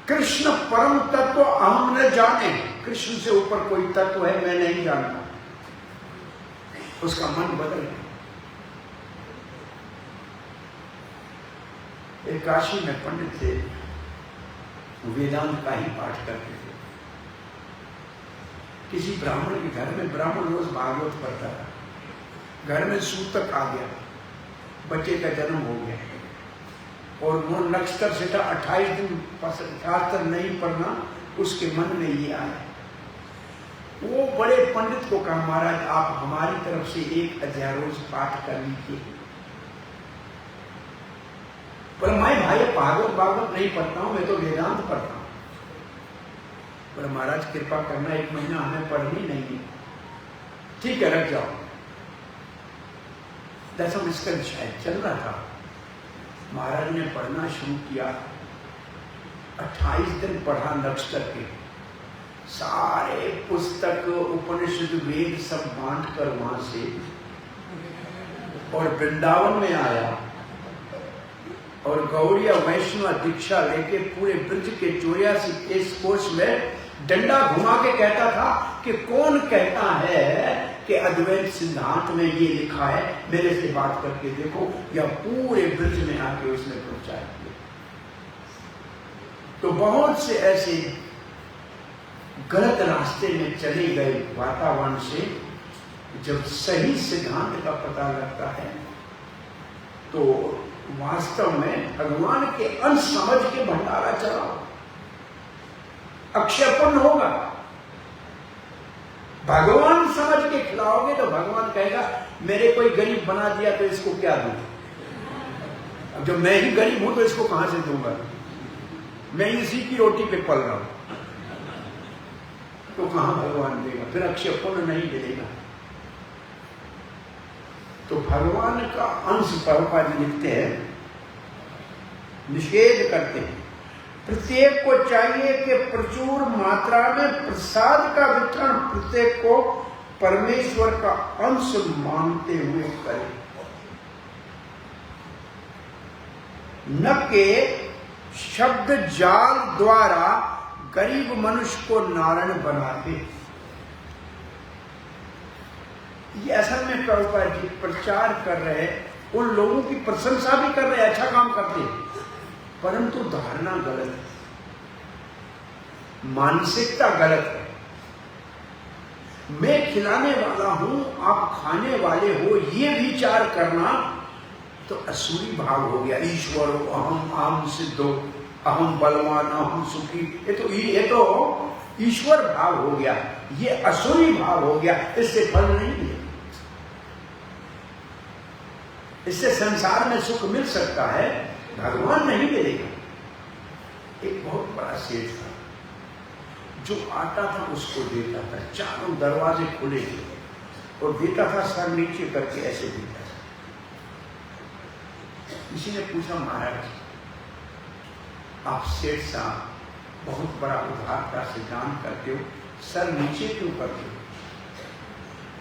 कृष्ण परम तत्व अहम न जाने, कृष्ण से ऊपर कोई तत्व है मैं नहीं जानता। उसका मन बदल गया। एक काशी में पंडित थे, वेदांत का ही पाठ करते थे। किसी ब्राह्मण के घर में ब्राह्मण रोज भागवत पढ़ता था। घर में सूतक आ गया, बच्चे का जन्म हो गया और वो नक्षत्र से 28 दिन शास्त्र नहीं पढ़ना, उसके मन में ये आया। वो बड़े पंडित को कहा, महाराज आप हमारी तरफ से 1 अध्याय रोज पाठ कर लीजिए। बोला मैं भाई भागवत नहीं पढ़ता हूं, मैं तो वेदांत पढ़ता हूं। बोला महाराज कृपा करना, 1 महीना हमें पढ़नी नहीं है। ठीक है रख जाओ। 10वां स्कंद शायद चल रहा था। महाराज ने पढ़ना शुरू किया, 28 दिन पढ़ा नक्षत्र के सारे पुस्तक, उपनिषद, वेद सब बांट कर वहां से, और वृंदावन में आया और गौड़िया वैष्णव दीक्षा लेके पूरे ब्रज के 84 केस कोश में डंडा घुमा के कहता था कि कौन कहता है कि अद्वैत सिद्धांत में ये लिखा है, मेरे से बात करके देखो। या पूरे ब्रज में आके उसने प्रचार किया। तो बहुत से ऐसे गलत रास्ते में चले गए वातावरण से, जब सही सिद्धांत का पता लगता है तो वास्तव में भगवान के अंश समझ के भंडारा चलाओ, अक्षयपूर्ण होगा। भगवान समझ के खिलाओगे तो भगवान कहेगा मेरे कोई गरीब बना दिया तो इसको क्या दूं? अब जब मैं ही गरीब हूं तो इसको कहां से दूंगा? मैं इसी की रोटी पे पल रहा हूं, तो कहां भगवान देगा? फिर अक्षयपूर्ण नहीं मिलेगा। तो भगवान का अंश प्रभुपाद जी लिखते हैं, निषेध करते हैं। प्रत्येक को चाहिए कि प्रचुर मात्रा में प्रसाद का वितरण प्रत्येक को परमेश्वर का अंश मानते हुए करे, न कि शब्द जाल द्वारा गरीब मनुष्य को नारायण बनाते। ये असल में प्रभुपाद जी प्रचार कर रहे, उन लोगों की प्रशंसा भी कर रहे, अच्छा काम करते हैं, परंतु धारणा गलत है, मानसिकता गलत है। मैं खिलाने वाला हूं, आप खाने वाले हो, ये विचार करना तो असुरी भाव हो गया। ईश्वर अहम अहम सिद्धो, अहम बलवान, अहम सुखी, ये तो ईश्वर भाव हो गया, ये असुरी भाव हो गया। इससे फल नहीं मिलेगा, इससे संसार में सुख मिल सकता है, भगवान नहीं मिलेगा। एक बहुत बड़ा सेठ था, जो आता था उसको देता था, चारों दरवाजे खुले थे और देता था सर नीचे करके, ऐसे देता था। किसी ने पूछा, महाराज आप सेठ साहब बहुत बड़ा उदारता से दान करते हो, सर नीचे क्यों करते हो?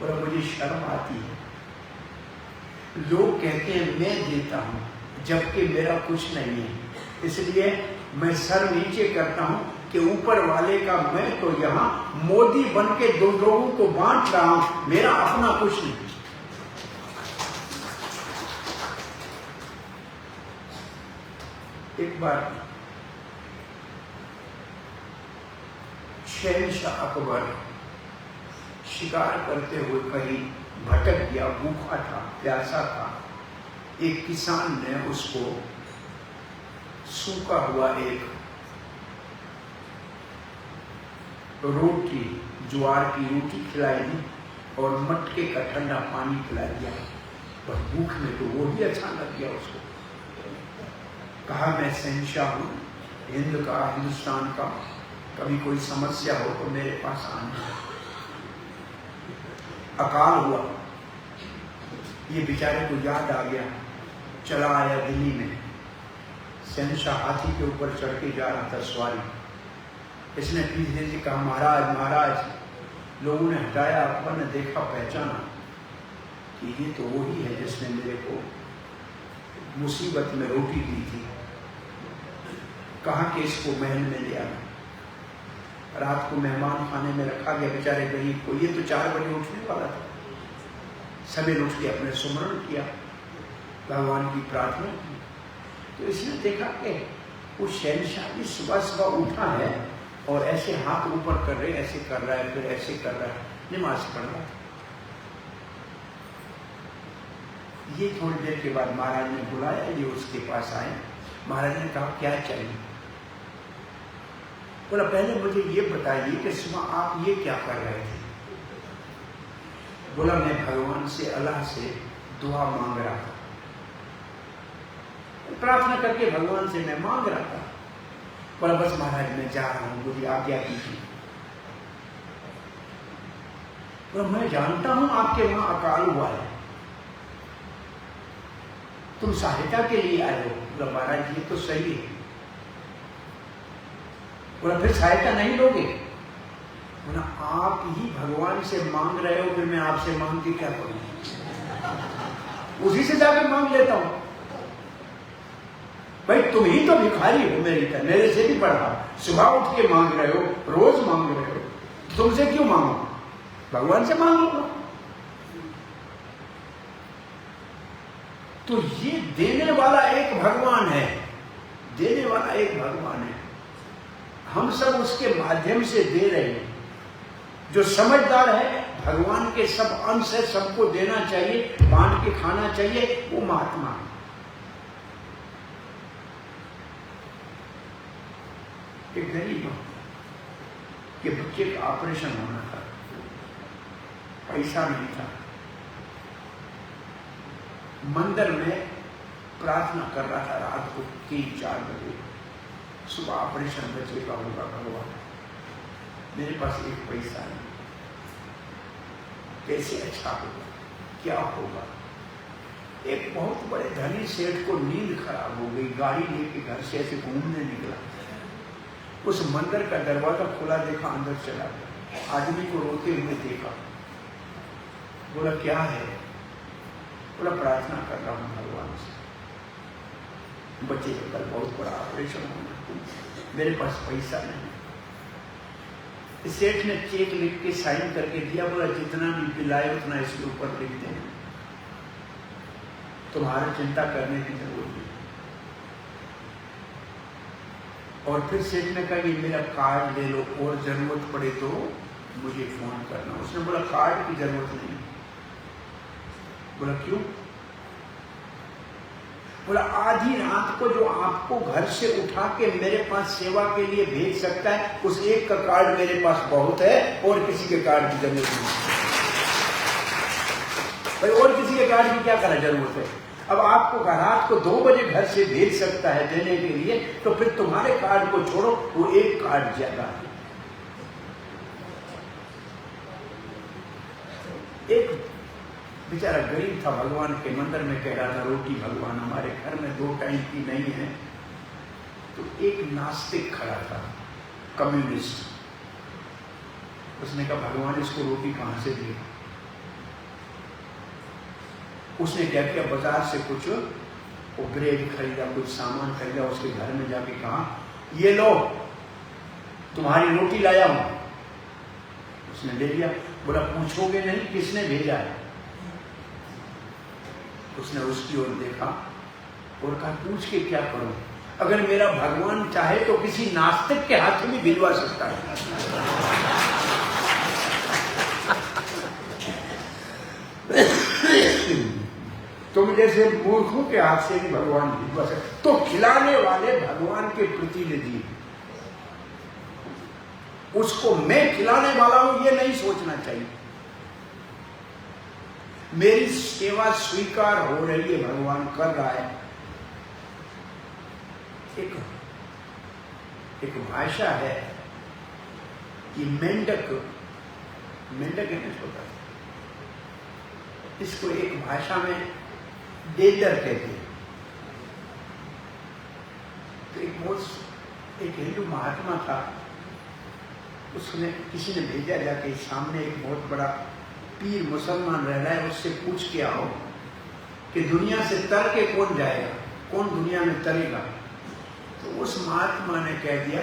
और मुझे शर्म आती है, लोग कहते हैं मैं देता हूं जबकि मेरा कुछ नहीं है, इसलिए मैं सर नीचे करता हूं कि ऊपर वाले का, मैं तो यहां मोदी बन के दो लोगों को बांट रहा हूं, मेरा अपना कुछ नहीं। एक बार शहंशाह अकबर शिकार करते हुए कहीं भटक गया, भूखा था, प्यासा था। एक किसान ने उसको सूखा हुआ एक रोटी, ज्वार की रोटी खिलाई दी और मटके का ठंडा पानी पिला दिया। पर भूख में तो वो भी अच्छा लग गया उसको। कहा, मैं शहंशाह हूं हिंद का, हिंदुस्तान का, कभी कोई समस्या हो तो मेरे पास आना। अकाल हुआ, ये बेचारे को याद आ गया, चला आया दिल्ली में। शहंशाह हाथी के ऊपर चढ़ के जा रहा था सवारी। इसने पीछे से कहा, महाराज महाराज। लोगों ने हटाया, अकबर ने देखा, पहचाना कि ये तो वही है जिसने मेरे को मुसीबत में रोटी दी थी। कहा कि इसको महल में ले आना। रात को मेहमान खाने में रखा गया बेचारे गरीब को। ये तो 4 बजे उठने वाला था। सभी उठ के अपने सुमरण किया, भगवान की प्रार्थना की। तो इसने देखा कि वो शहंशाह भी सुबह सुबह उठा है और ऐसे हाथ ऊपर कर रहे, ऐसे कर रहा है, फिर ऐसे कर रहा है, नमाज पढ़ रहा है। ये थोड़ी देर के बाद महाराज ने बुलाया, ये उसके पास आए। महाराज ने कहा, क्या चाहिए? बोला, पहले मुझे ये बताइए कि सुबह आप ये क्या कर रहे थे? बोला, मैं भगवान से, अल्लाह से दुआ मांग रहा था, प्रार्थना करके भगवान से मैं मांग रहा था। बोला, बस महाराज मैं जा रहा हूं, मुझे आज्ञा कीजिए। बोला, मैं जानता हूं आपके वहां अकाल हुआ है, तुम सहायता के लिए आए हो। बोला, महाराज ये तो सही है। बोला, फिर सहायता नहीं लोगे? बोला, आप ही भगवान से मांग रहे हो, फिर मैं आपसे मांग के क्या करूं? उसी से जाकर मांग लेता हूं। भाई तुम ही तो भिखारी हो मेरी तरह, मेरे से भी बढ़ा। सुबह उठ के मांग रहे हो, रोज मांग रहे हो, तुमसे क्यों मांगो? भगवान से मांग लो। तो ये देने वाला एक भगवान है, देने वाला एक भगवान है। हम सब उसके माध्यम से दे रहे हैं। जो समझदार है, भगवान के सब अंश है, सबको देना चाहिए, बांट के खाना चाहिए, वो महात्मा है। एक गरीब के बच्चे का ऑपरेशन होना था, पैसा नहीं था। मंदिर में प्रार्थना कर रहा था रात को 3-4 बजे। सुबह ऑपरेशन बच्चे का होगा, भगवान मेरे पास एक पैसा नहीं, कैसे अच्छा होगा, क्या होगा? एक बहुत बड़े धनी सेठ को नींद खराब हो गई, गाड़ी लेके घर से ऐसे घूमने निकला। उस मंदिर का दरवाजा खुला देखा, अंदर चला गया। आदमी को रोते हुए देखा। बोला, क्या है? बोला, प्रार्थना कर रहा हूं भगवान से, बच्चे का कल बहुत बड़ा ऑपरेशन होना, मेरे पास पैसा नहीं। सेठ ने चेक लिख के साइन करके दिया। बोला, जितना भी बिल आए उतना इसके ऊपर लिख देना, तुम्हारी चिंता करने की जरूरत नहीं। और फिर सेठ ने कहा, ये मेरा कार्ड ले लो और जरूरत पड़े तो मुझे फोन करना। उसने बोला कार्ड की जरूरत नहीं। बोला क्यों? बोला आधी रात को जो आपको घर से उठा के मेरे पास सेवा के लिए भेज सकता है, उस एक का कार्ड मेरे पास बहुत है, और किसी के कार्ड की जरूरत नहीं। भाई और किसी के कार्ड की क्या करना जरूरत है? अब आपको रात को 2 बजे घर से भेज सकता है देने के लिए, तो फिर तुम्हारे कार्ड को छोड़ो, वो एक कार्ड ज्यादा है। एक बेचारा गरीब था, भगवान के मंदिर में कह रहा था रोटी भगवान हमारे घर में 2 टाइम की नहीं है। तो एक नास्तिक खड़ा था, कम्युनिस्ट। उसने कहा भगवान इसको रोटी कहां से दी? उसने क्या किया, बाजार से कुछ वो ब्रेड खरीदा, कुछ सामान खरीदा, उसके घर में जाके कहा ये लो तुम्हारी रोटी लाया हूं। उसने ले लिया। बोला पूछोगे नहीं किसने भेजा है? उसने उसकी ओर देखा और कहा पूछ के क्या करूं? अगर मेरा भगवान चाहे तो किसी नास्तिक के हाथ में भिजवा सकता है। तुम जैसे मूर्खों के हाथ से भी भगवान भिजवा सकते, तो खिलाने वाले भगवान के प्रतिनिधि, उसको मैं खिलाने वाला हूं ये नहीं सोचना चाहिए। मेरी सेवा स्वीकार हो रही है, भगवान कर रहा है। एक भाषा है कि मेंढक है ना छोटा, इसको एक भाषा में डेडर कहते हैं। तो एक हिंदू महात्मा था, उसने किसी ने भेजा जाके सामने एक बहुत बड़ा पीर मुसलमान रह रहा है, उससे पूछ के आओ कि दुनिया से तर के कौन जाएगा, कौन दुनिया में तरेगा। तो उस महात्मा ने कह दिया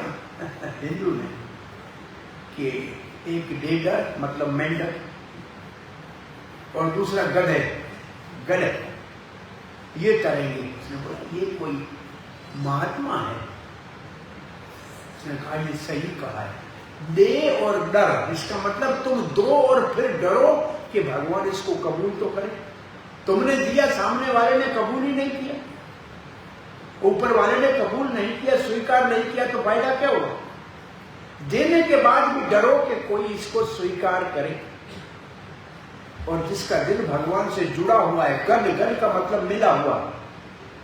हिंदू ने कि एक डेडर मतलब मेंढक और दूसरा गधे ये तरेंगे। उसने बोला ये कोई महात्मा है? उसने कहा ये सही कहा है, दे और डर, इसका मतलब तुम दो और फिर डरो कि भगवान इसको कबूल तो करे। तुमने दिया, सामने वाले ने कबूल ही नहीं किया, ऊपर वाले ने कबूल नहीं किया, स्वीकार नहीं किया, तो फायदा क्या हुआ? देने के बाद भी डरो कि कोई इसको स्वीकार करे। और जिसका दिल भगवान से जुड़ा हुआ है, गल का मतलब मिला हुआ,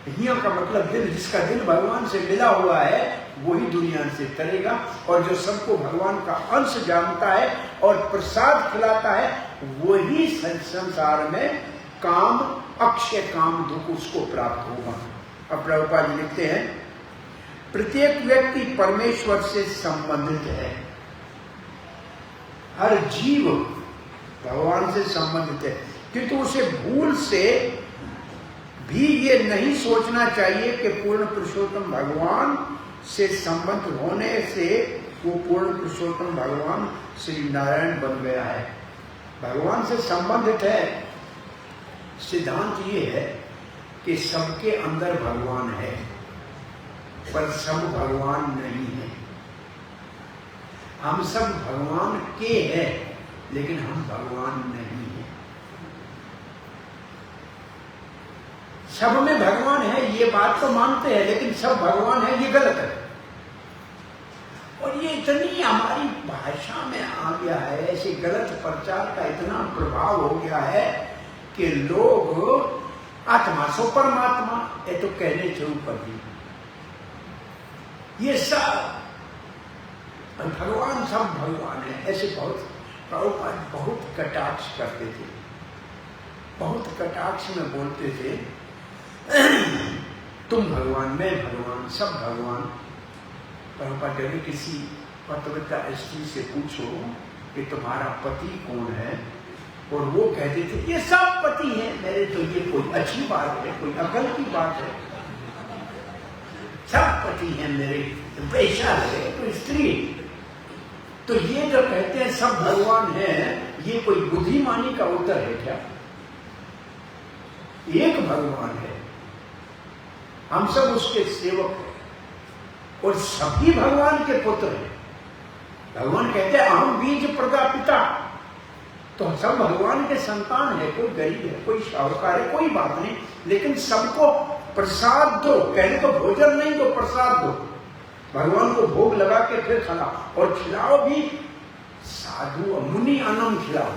हिया का मतलब दिल, जिसका दिल भगवान से मिला हुआ है वही दुनिया से तरेगा। और जो सबको भगवान का अंश जानता है और प्रसाद खिलाता है, वही संसार में काम, अक्षय काम दुख उसको प्राप्त होगा। अब प्रभुपाद जी लिखते हैं प्रत्येक व्यक्ति परमेश्वर से संबंधित है, हर जीव भगवान से संबंधित है, किंतु उसे भूल से भी ये नहीं सोचना चाहिए कि पूर्ण पुरुषोत्तम भगवान से संबंध होने से वो पूर्ण पुरुषोत्तम भगवान श्री नारायण बन गया है। भगवान से संबंधित है। सिद्धांत ये है कि सबके अंदर भगवान है, पर सब भगवान नहीं है। हम सब भगवान के हैं, लेकिन हम भगवान नहीं हैं। सब में भगवान है ये बात तो मानते हैं, लेकिन सब भगवान है ये गलत है। और ये इतनी हमारी भाषा में आ गया है, ऐसे गलत प्रचार का इतना प्रभाव हो गया है कि लोग आत्मा सो परमात्मा ये तो कहने से ऊपर ही, ये सब भगवान सब भगवान है, ऐसे बहुत प्रभुपाद बहुत कटाक्ष करते थे, बहुत कटाक्ष में बोलते थे तुम भगवान, मैं भगवान, सब भगवान। प्रभुपाद कभी किसी पतिव्रता स्त्री से पूछो कि तुम्हारा पति कौन है, और वो कहते थे ये सब पति हैं मेरे, तो ये कोई अच्छी बात है, कोई अकल की बात है, सब पति हैं मेरे, वैसा है कोई स्त्री। तो ये जो कहते हैं सब भगवान है, ये कोई बुद्धिमानी का उत्तर है क्या? एक भगवान है, हम सब उसके सेवक हैं और सभी भगवान के पुत्र हैं। भगवान कहते हैं अहम बीज प्रजापिता, तो सब भगवान के संतान है। कोई गरीब है, कोई शाहूकार है, कोई बात नहीं, लेकिन सबको प्रसाद दो। कहने तो भोजन नहीं दो, प्रसाद दो। भगवान को भोग लगा के फिर खिलाओ, और खिलाओ भी साधु मुनि अन्नम खिलाओ,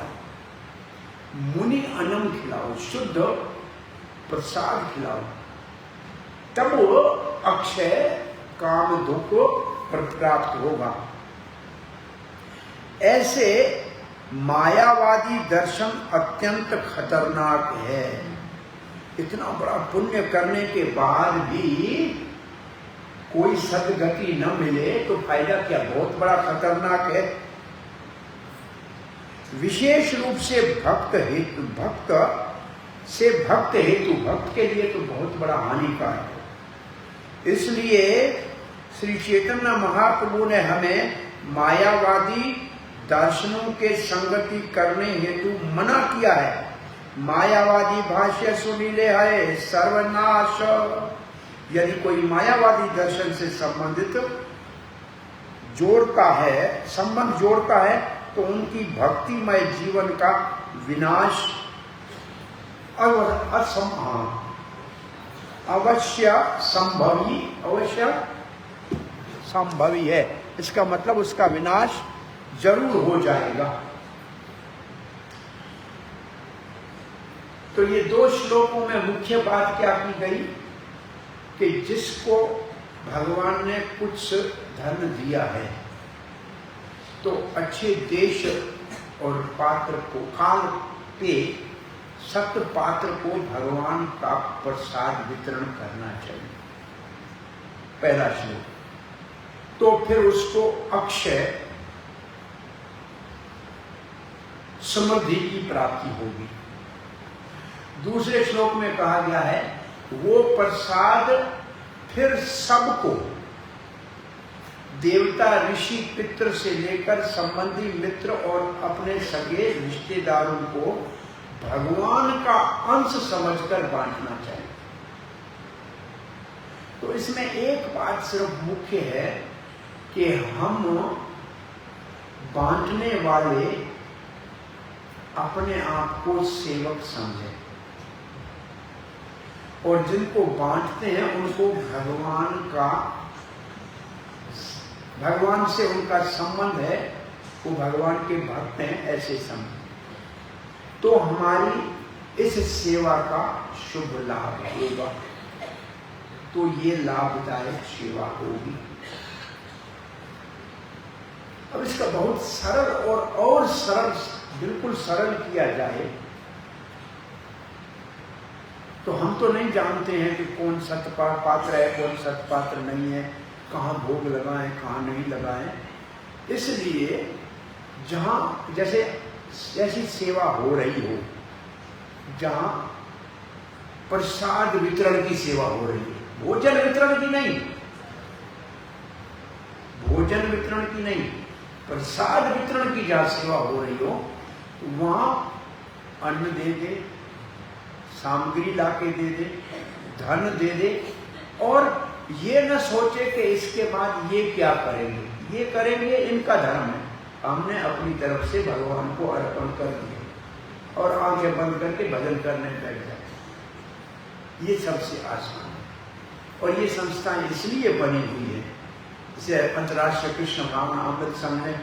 मुनि अन्नम खिलाओ, शुद्ध प्रसाद खिलाओ, तब वो अक्षय काम दुख प्राप्त होगा। ऐसे मायावादी दर्शन अत्यंत खतरनाक है। इतना बड़ा पुण्य करने के बाद भी कोई सद्गति न मिले तो फायदा क्या? बहुत बड़ा खतरनाक है। विशेष रूप से भक्त हेतु, भक्त के लिए तो बहुत बड़ा हानिकारक है। इसलिए श्री चैतन्य महाप्रभु ने हमें मायावादी दर्शनों के संगति करने हेतु मना किया है। मायावादी भाष्य सुनीले है सर्वनाश। यदि कोई मायावादी दर्शन से संबंधित संबंध जोड़ता है तो उनकी भक्तिमय जीवन का विनाश अवश्य संभवी है। इसका मतलब उसका विनाश जरूर हो जाएगा। तो ये 2 श्लोकों में मुख्य बात क्या की गई कि जिसको भगवान ने कुछ धन दिया है तो अच्छे देश और पात्र को, काल पे सत्य पात्र को भगवान का प्रसाद वितरण करना चाहिए, पहला श्लोक। तो फिर उसको अक्षय समृद्धि की प्राप्ति होगी। दूसरे श्लोक में कहा गया है वो प्रसाद फिर सबको, देवता ऋषि पितृ से लेकर संबंधी मित्र और अपने सगे रिश्तेदारों को भगवान का अंश समझकर बांटना चाहिए। तो इसमें एक बात सिर्फ मुख्य है कि हम बांटने वाले अपने आप को सेवक समझें, और जिनको बांटते हैं उनको भगवान से उनका संबंध है, वो भगवान के भक्त हैं, ऐसे समझ। तो हमारी इस सेवा का शुभ लाभ होगा, तो ये लाभदायक सेवा होगी। अब इसका बहुत सरल और सरल, बिल्कुल सरल किया जाए तो हम तो नहीं जानते हैं कि कौन सत्पात्र है, कौन सत्पात्र नहीं है, कहाँ भोग लगाएं, कहाँ नहीं लगाएं। इसलिए जहाँ जैसी सेवा हो रही हो, जहाँ प्रसाद वितरण की सेवा हो रही है, भोजन वितरण की नहीं, प्रसाद वितरण की जहाँ सेवा हो रही हो, वहाँ अन्न दे दे, सामग्री लाके दे दे, धन दे दे, और ये न सोचे कि इसके बाद ये क्या करेंगे, इनका धर्म है, हमने अपनी तरफ से भगवान को अर्पण कर दिया और आंखें बंद करके भजन करने बैठ जाए। ये सबसे आसान है। और ये संस्थाएं इसलिए बनी हुई है, जैसे अंतर्राष्ट्रीय कृष्ण भावना अमृत संघ ने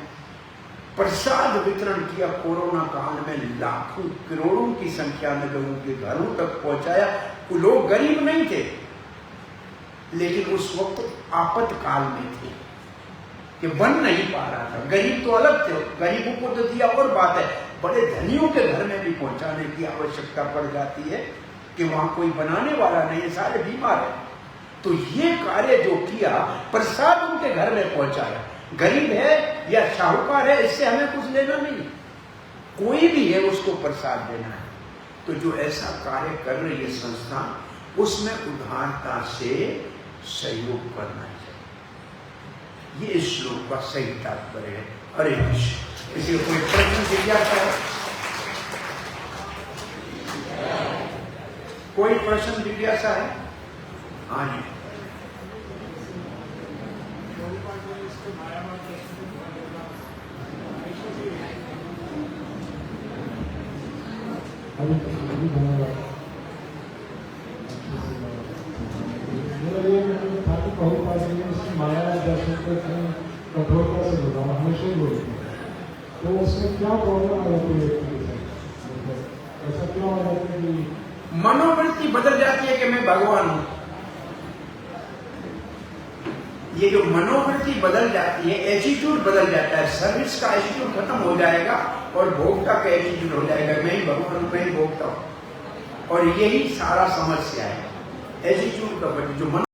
प्रसाद वितरण किया, कोरोना काल में लाखों करोड़ों की संख्या में लोगों के घरों तक पहुंचाया। वो लोग गरीब नहीं थे, लेकिन उस वक्त आपातकाल में थे कि बन नहीं पा रहा था। गरीब तो अलग थे, गरीबों को तो दिया और बात है, बड़े धनियों के घर में भी पहुंचाने की आवश्यकता पड़ जाती है कि वहां कोई बनाने वाला नहीं है, सारे बीमार है। तो ये कार्य जो किया, प्रसाद उनके घर में पहुंचाया। गरीब है या शाहूकार है, इससे हमें कुछ लेना नहीं, कोई भी है उसको प्रसाद देना है। तो जो ऐसा कार्य कर रही है संस्था, उसमें उदारता से सहयोग करना चाहिए। ये इस श्लोक का सही तात्पर्य है। हरे कृष्ण। किसी को कोई प्रश्न जिज्ञासा है? कोई प्रश्न जिज्ञासा है? हाँ जी। धन्यवाद। माया दर्शन को कठोरता से बोला, हमेशा ही बोलते हैं, तो उसमें क्या प्रॉब्लम आ जाती है व्यक्ति के साथ? ऐसा क्यों आ जाता है कि मनोवृत्ति बदल जाती है कि मैं भगवान हूं। ये जो मनोवृत्ति बदल जाती है, एटीट्यूड बदल जाता है, सर्विस का एटीट्यूड खत्म हो जाएगा और भोक्ता का एटीट्यूड हो जाएगा, मैं ही भगवान हूं, मैं ही भोक्ता हूं। और यही सारा समस्या है, एटीट्यूड का जो